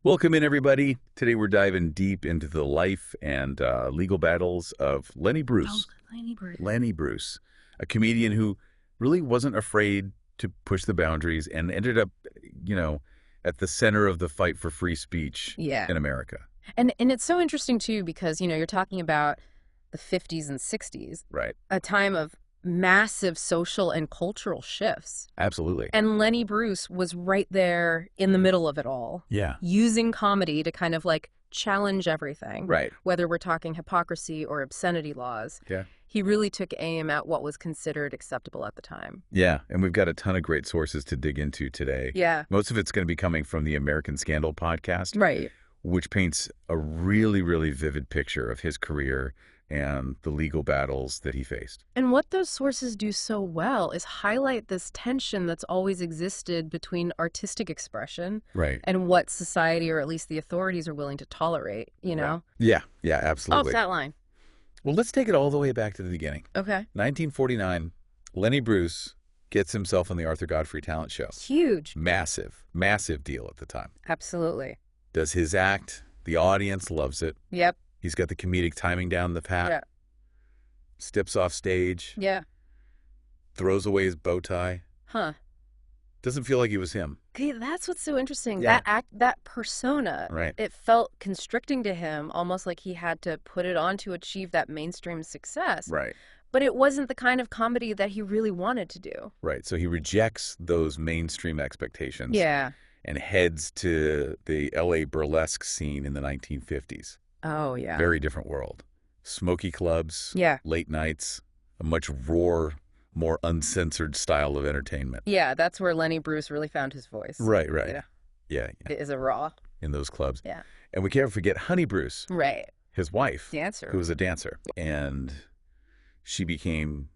Welcome in, everybody. Today we're diving deep into the life and legal battles of Lenny Bruce. Lenny Bruce. Lenny Bruce, a comedian who really wasn't afraid to push the boundaries and ended up, at the center of the fight for free speech in America. And it's so interesting, too, because, you're talking about the 50s and 60s. Right. A time of massive social and cultural shifts. Absolutely. And Lenny Bruce was right there in the middle of it all. Yeah. Using comedy to kind of challenge everything. Right. Whether we're talking hypocrisy or obscenity laws. Yeah. He really took aim at what was considered acceptable at the time. Yeah. And we've got a ton of great sources to dig into today. Yeah. Most of it's going to be coming from the American Scandal podcast. Right. Which paints a really, really vivid picture of his career and the legal battles that he faced. And what those sources do so well is highlight this tension that's always existed between artistic expression and what society, or at least the authorities, are willing to tolerate, know? Yeah, absolutely. Off that line. Well, let's take it all the way back to the beginning. Okay. 1949, Lenny Bruce gets himself on the Arthur Godfrey talent show. Huge. Massive, massive deal at the time. Absolutely. Does his act. The audience loves it. Yep. He's got the comedic timing down the pat. Yeah. Steps off stage. Yeah. Throws away his bow tie. Huh. Doesn't feel like he was him. Okay, that's what's so interesting. Yeah. That act, that persona, it felt constricting to him, almost like he had to put it on to achieve that mainstream success. Right. But it wasn't the kind of comedy that he really wanted to do. Right. So he rejects those mainstream expectations. Yeah. And heads to the LA burlesque scene in the 1950s. Oh, yeah. Very different world. Smoky clubs. Yeah. Late nights. A much raw, more uncensored style of entertainment. Yeah, that's where Lenny Bruce really found his voice. Right. Yeah. It is a raw. In those clubs. Yeah. And we can't forget Honey Bruce. Right. His wife. Dancer. Who was a dancer. And she became,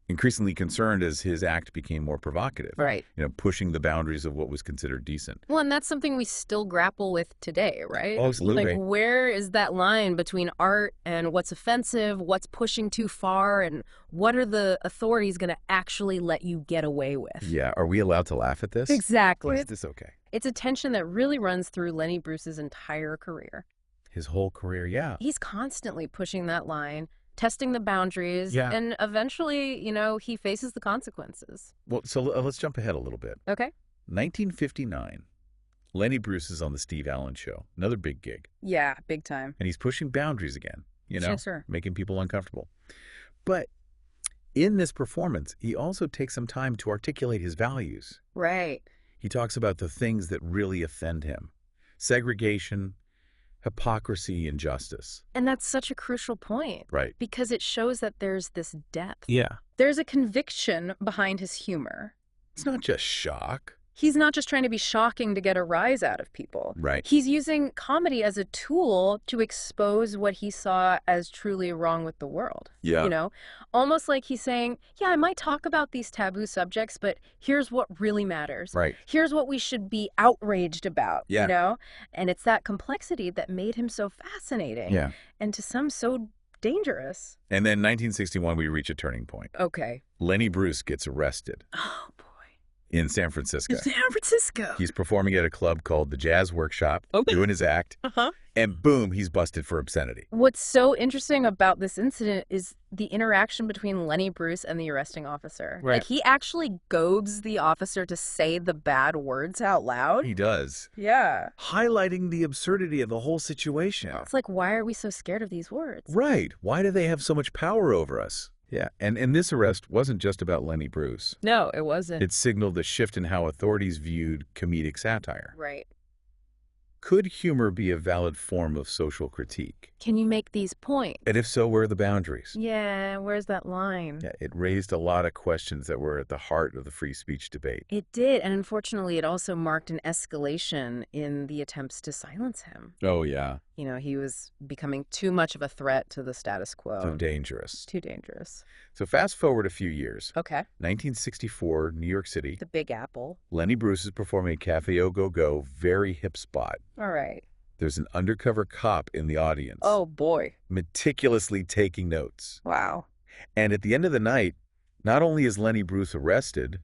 increasingly concerned as his act became more provocative. Right. Pushing the boundaries of what was considered decent. Well, and that's something we still grapple with today, right? Oh, absolutely. Where is that line between art and what's offensive, what's pushing too far, and what are the authorities going to actually let you get away with? Yeah. Are we allowed to laugh at this? Exactly. Is this okay? It's a tension that really runs through Lenny Bruce's entire career. His whole career, yeah. He's constantly pushing that line, testing the boundaries, and eventually, he faces the consequences. Well, so let's jump ahead a little bit. Okay. 1959, Lenny Bruce is on the Steve Allen Show, another big gig. Yeah, big time. And he's pushing boundaries again, Sure. making people uncomfortable. But in this performance, he also takes some time to articulate his values. Right. He talks about the things that really offend him. Segregation, hypocrisy, and justice. And that's such a crucial point. Right. Because it shows that there's this depth. Yeah. There's a conviction behind his humor. It's not just shock. He's not just trying to be shocking to get a rise out of people. Right. He's using comedy as a tool to expose what he saw as truly wrong with the world. Yeah. Almost like he's saying, yeah, I might talk about these taboo subjects, but here's what really matters. Right. Here's what we should be outraged about, And it's that complexity that made him so fascinating. Yeah. And to some, so dangerous. And then 1961, we reach a turning point. Okay. Lenny Bruce gets arrested. Oh, boy. In San Francisco. San Francisco. He's performing at a club called the Jazz Workshop, doing his act, and boom, he's busted for obscenity. What's so interesting about this incident is the interaction between Lenny Bruce and the arresting officer. Right. He actually goads the officer to say the bad words out loud. He does. Yeah. Highlighting the absurdity of the whole situation. It's like, why are we so scared of these words? Right. Why do they have so much power over us? Yeah, and this arrest wasn't just about Lenny Bruce. No, it wasn't. It signaled a shift in how authorities viewed comedic satire. Right. Could humor be a valid form of social critique? Can you make these points? And if so, where are the boundaries? Yeah, where's that line? Yeah, it raised a lot of questions that were at the heart of the free speech debate. It did, and unfortunately, it also marked an escalation in the attempts to silence him. Oh, yeah. He was becoming too much of a threat to the status quo. So dangerous. Too dangerous. So fast forward a few years. Okay. 1964, New York City. The Big Apple. Lenny Bruce is performing a Cafe Au Go Go, very hip spot. All right. There's an undercover cop in the audience. Oh, boy. Meticulously taking notes. Wow. And at the end of the night, not only is Lenny Bruce arrested,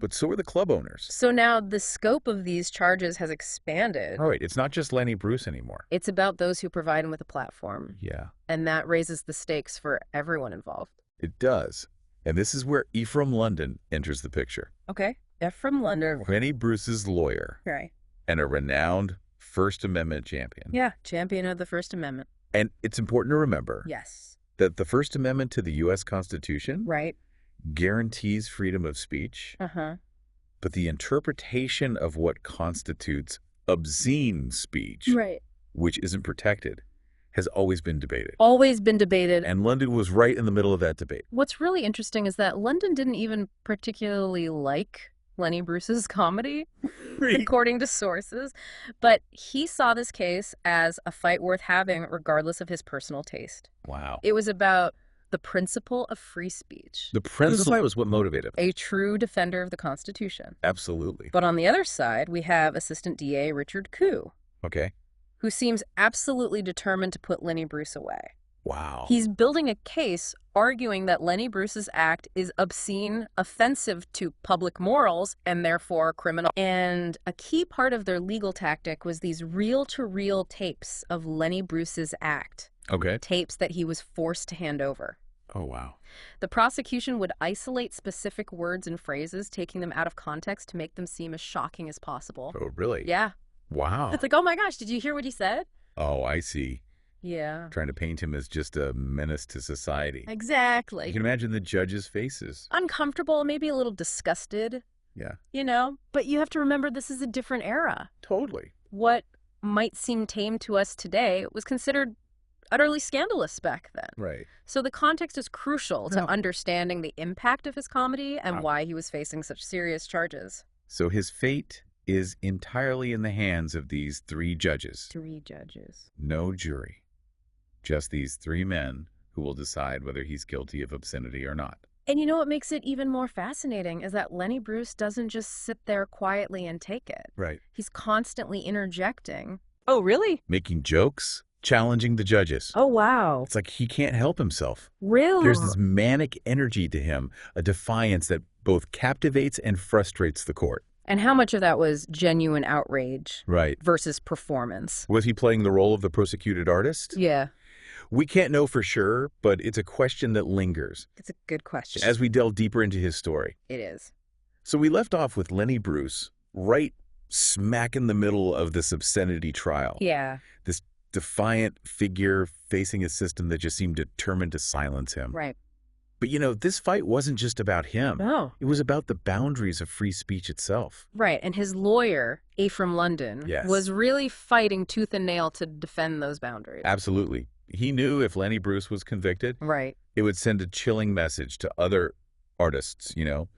but so are the club owners. So now the scope of these charges has expanded. All right, it's not just Lenny Bruce anymore. It's about those who provide him with a platform. Yeah. And that raises the stakes for everyone involved. It does. And this is where Ephraim London enters the picture. Okay. Ephraim London. Lenny Bruce's lawyer. Right. And a renowned First Amendment champion. Yeah, champion of the First Amendment. And it's important to remember that the First Amendment to the U.S. Constitution guarantees freedom of speech, but the interpretation of what constitutes obscene speech, which isn't protected, has always been debated. Always been debated. And London was right in the middle of that debate. What's really interesting is that London didn't even particularly like Lenny Bruce's comedy, according to sources, but he saw this case as a fight worth having regardless of his personal taste. Wow. It was about the principle of free speech. The principle was what motivated him. A true defender of the Constitution. Absolutely. But on the other side, we have Assistant DA Richard Koo. Okay. Who seems absolutely determined to put Lenny Bruce away. Wow. He's building a case arguing that Lenny Bruce's act is obscene, offensive to public morals, and therefore criminal. And a key part of their legal tactic was these reel-to-reel tapes of Lenny Bruce's act. Okay. Tapes that he was forced to hand over. Oh, wow. The prosecution would isolate specific words and phrases, taking them out of context to make them seem as shocking as possible. Oh, really? Yeah. Wow. It's like, oh my gosh, did you hear what he said? Oh, I see. Yeah. Trying to paint him as just a menace to society. Exactly. You can imagine the judges' faces. Uncomfortable, maybe a little disgusted. Yeah. You know, but you have to remember this is a different era. Totally. What might seem tame to us today was considered utterly scandalous back then. Right. So the context is crucial to understanding the impact of his comedy and why he was facing such serious charges. So his fate is entirely in the hands of these three judges. Three judges. No jury. Just these three men who will decide whether he's guilty of obscenity or not. And you know what makes it even more fascinating is that Lenny Bruce doesn't just sit there quietly and take it. Right. He's constantly interjecting. Oh, really? Making jokes, challenging the judges. Oh, wow. It's like he can't help himself. Really? There's this manic energy to him, a defiance that both captivates and frustrates the court. And how much of that was genuine outrage versus performance? Was he playing the role of the persecuted artist? Yeah. We can't know for sure, but it's a question that lingers. It's a good question. As we delve deeper into his story. It is. So we left off with Lenny Bruce right smack in the middle of this obscenity trial. Yeah. This defiant figure facing a system that just seemed determined to silence him. Right. But, you know, this fight wasn't just about him. No. It was about the boundaries of free speech itself. Right. And his lawyer, Ephraim London, was really fighting tooth and nail to defend those boundaries. Absolutely. He knew if Lenny Bruce was convicted, it would send a chilling message to other artists, you know,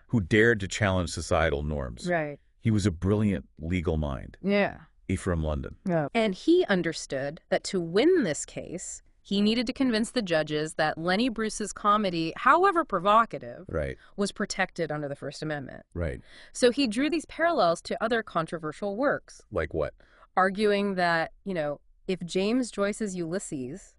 who dared to challenge societal norms. Right. He was a brilliant legal mind. Yeah. Ephraim London. Yeah. And he understood that to win this case, he needed to convince the judges that Lenny Bruce's comedy, however provocative, was protected under the First Amendment. Right. So he drew these parallels to other controversial works. Like what? Arguing that, you know, if James Joyce's Ulysses,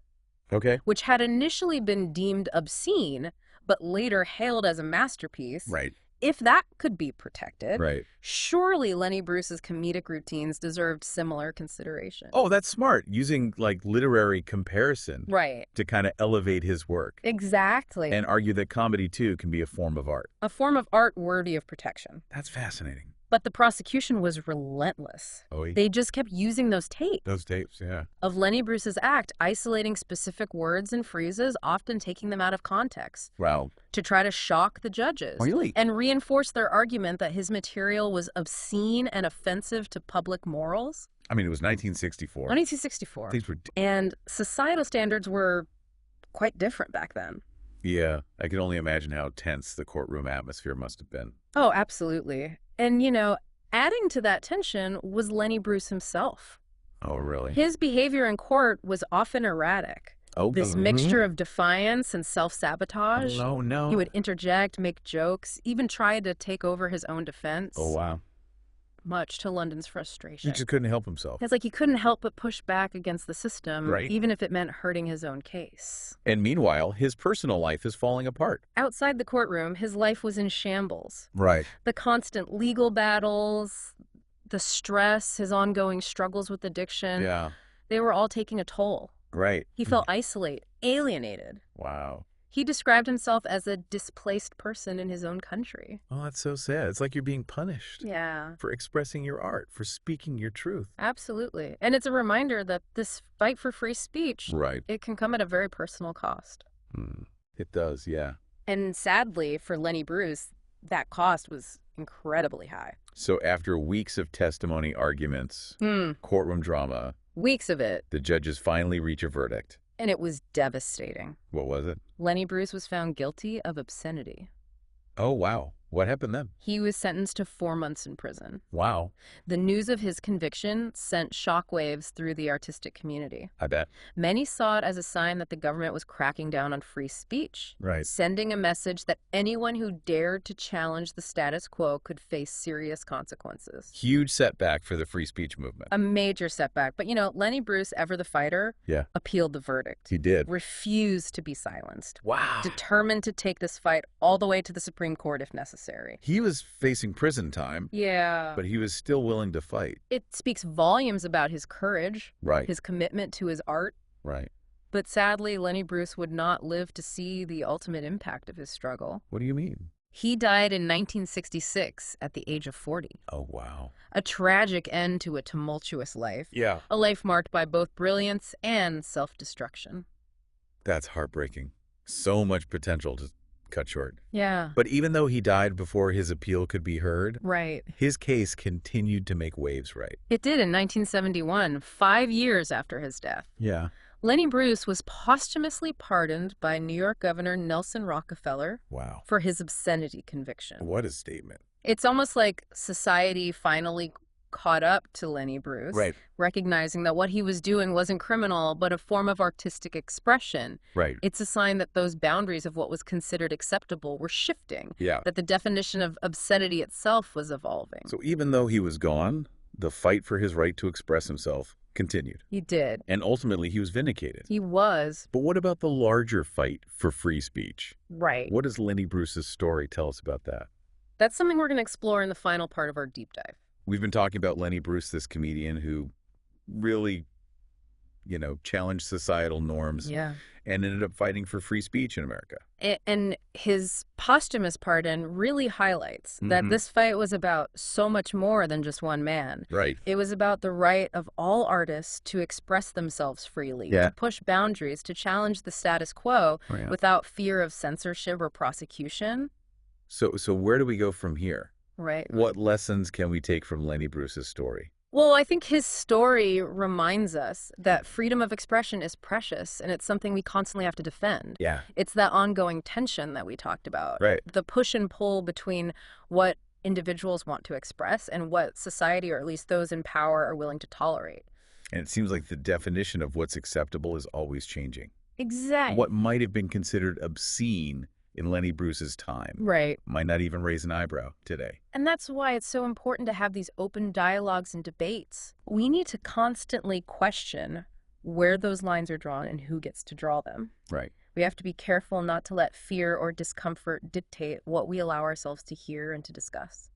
which had initially been deemed obscene, but later hailed as a masterpiece, if that could be protected, surely Lenny Bruce's comedic routines deserved similar consideration. Oh, that's smart. Using, like, literary comparison to kind of elevate his work. Exactly. And argue that comedy, too, can be a form of art. A form of art worthy of protection. That's fascinating. But the prosecution was relentless. They just kept using those tapes. Those tapes, yeah. Of Lenny Bruce's act, isolating specific words and phrases, often taking them out of context. Wow. To try to shock the judges. Really? And reinforce their argument that his material was obscene and offensive to public morals. I mean, it was 1964. 1964. These were... And societal standards were quite different back then. Yeah, I can only imagine how tense the courtroom atmosphere must have been. Oh, absolutely. And, you know, adding to that tension was Lenny Bruce himself. Oh, really? His behavior in court was often erratic. Oh, this mixture of defiance and self-sabotage. Oh, no. He would interject, make jokes, even try to take over his own defense. Oh, wow. much to London's frustration. He just couldn't help himself. It's like he couldn't help but push back against the system, right. even if it meant hurting his own case. And meanwhile, his personal life is falling apart. Outside the courtroom, his life was in shambles. Right. The constant legal battles, the stress, his ongoing struggles with addiction. Yeah. They were all taking a toll. Right. He felt isolated, alienated. Wow. He described himself as a displaced person in his own country. Oh, that's so sad. It's like you're being punished. Yeah. For expressing your art, for speaking your truth. Absolutely. And it's a reminder that this fight for free speech, right. It can come at a very personal cost. It does, yeah. And sadly, for Lenny Bruce, that cost was incredibly high. So after weeks of testimony, arguments, courtroom drama, weeks of it, the judges finally reach a verdict. And it was devastating. What was it? Lenny Bruce was found guilty of obscenity. Oh, wow. What happened then? He was sentenced to 4 months in prison. Wow. The news of his conviction sent shockwaves through the artistic community. I bet. Many saw it as a sign that the government was cracking down on free speech, right. Sending a message that anyone who dared to challenge the status quo could face serious consequences. Huge setback for the free speech movement. A major setback. But, Lenny Bruce, ever the fighter, appealed the verdict. He did. Refused to be silenced. Wow. Determined to take this fight all the way to the Supreme Court if necessary. He was facing prison time. Yeah. But he was still willing to fight. It speaks volumes about his courage. Right. His commitment to his art. Right. But sadly, Lenny Bruce would not live to see the ultimate impact of his struggle. What do you mean? He died in 1966 at the age of 40. Oh, wow. A tragic end to a tumultuous life. Yeah. A life marked by both brilliance and self-destruction. That's heartbreaking. So much potential to cut short. Yeah. But even though he died before his appeal could be heard, right, his case continued to make waves, right? It did in 1971, 5 years after his death. Yeah. Lenny Bruce was posthumously pardoned by New York Governor Nelson Rockefeller. Wow. For his obscenity conviction. What a statement. It's almost like society finally caught up to Lenny Bruce, right, recognizing that what he was doing wasn't criminal, but a form of artistic expression. Right. It's a sign that those boundaries of what was considered acceptable were shifting, that the definition of obscenity itself was evolving. So even though he was gone, the fight for his right to express himself continued. He did. And ultimately, he was vindicated. He was. But what about the larger fight for free speech? Right. What does Lenny Bruce's story tell us about that? That's something we're going to explore in the final part of our deep dive. We've been talking about Lenny Bruce, this comedian who really, challenged societal norms and ended up fighting for free speech in America. And his posthumous pardon really highlights that this fight was about so much more than just one man. Right. It was about the right of all artists to express themselves freely, to push boundaries, to challenge the status quo without fear of censorship or prosecution. So where do we go from here? Right. What lessons can we take from Lenny Bruce's story? Well, I think his story reminds us that freedom of expression is precious, and it's something we constantly have to defend. Yeah. It's that ongoing tension that we talked about. Right. The push and pull between what individuals want to express and what society, or at least those in power, are willing to tolerate. And it seems like the definition of what's acceptable is always changing. Exactly. What might have been considered obscene in Lenny Bruce's time might not even raise an eyebrow today. And that's why it's so important to have these open dialogues and debates. We need to constantly question where those lines are drawn and who gets to draw them. Right. We have to be careful not to let fear or discomfort dictate what we allow ourselves to hear and to discuss.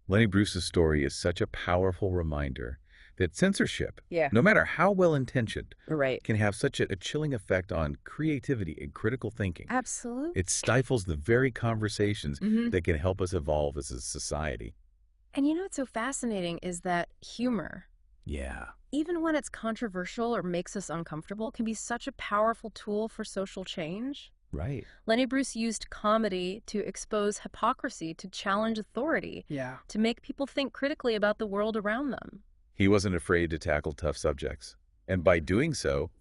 Lenny Bruce's story is such a powerful reminder that censorship, no matter how well-intentioned, can have such a chilling effect on creativity and critical thinking. Absolutely. It stifles the very conversations that can help us evolve as a society. And what's so fascinating is that humor, even when it's controversial or makes us uncomfortable, can be such a powerful tool for social change. Right. Lenny Bruce used comedy to expose hypocrisy, to challenge authority, to make people think critically about the world around them. He wasn't afraid to tackle tough subjects. And by doing so,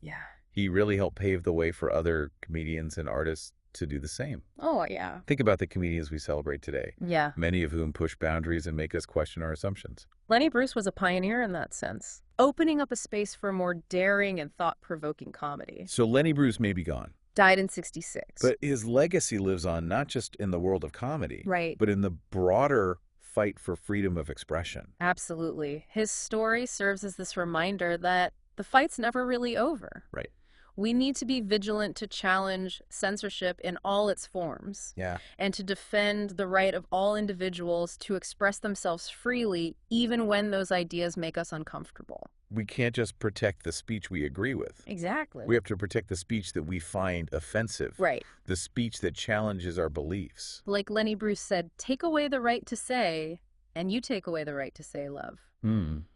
he really helped pave the way for other comedians and artists to do the same. Oh, yeah. Think about the comedians we celebrate today. Yeah. Many of whom push boundaries and make us question our assumptions. Lenny Bruce was a pioneer in that sense, opening up a space for more daring and thought-provoking comedy. So Lenny Bruce may be gone. Died in 1966. But his legacy lives on not just in the world of comedy, right, but in the broader fight for freedom of expression. Absolutely. His story serves as this reminder that the fight's never really over. Right. We need to be vigilant to challenge censorship in all its forms. Yeah. And to defend the right of all individuals to express themselves freely, even when those ideas make us uncomfortable. We can't just protect the speech we agree with. Exactly. We have to protect the speech that we find offensive. Right. The speech that challenges our beliefs. Like Lenny Bruce said, take away the right to say, and you take away the right to say love.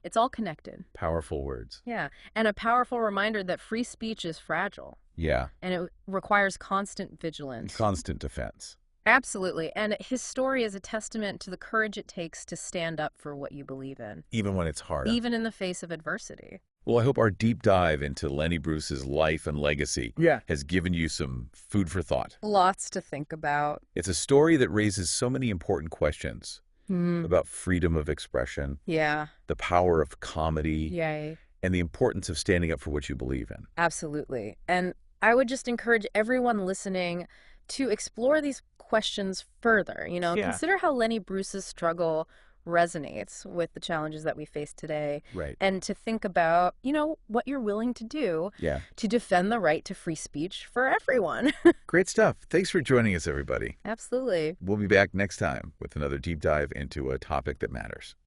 It's all connected. Powerful words. Yeah. And a powerful reminder that free speech is fragile. Yeah. And it requires constant vigilance. Constant defense. Absolutely. And his story is a testament to the courage it takes to stand up for what you believe in. Even when it's hard. Even in the face of adversity. Well, I hope our deep dive into Lenny Bruce's life and legacy has given you some food for thought. Lots to think about. It's a story that raises so many important questions about freedom of expression, the power of comedy, and the importance of standing up for what you believe in. Absolutely. And I would just encourage everyone listening to explore these questions further. Consider how Lenny Bruce's struggle resonates with the challenges that we face today. Right. And to think about, what you're willing to do to defend the right to free speech for everyone. Great stuff. Thanks for joining us, everybody. Absolutely. We'll be back next time with another deep dive into a topic that matters.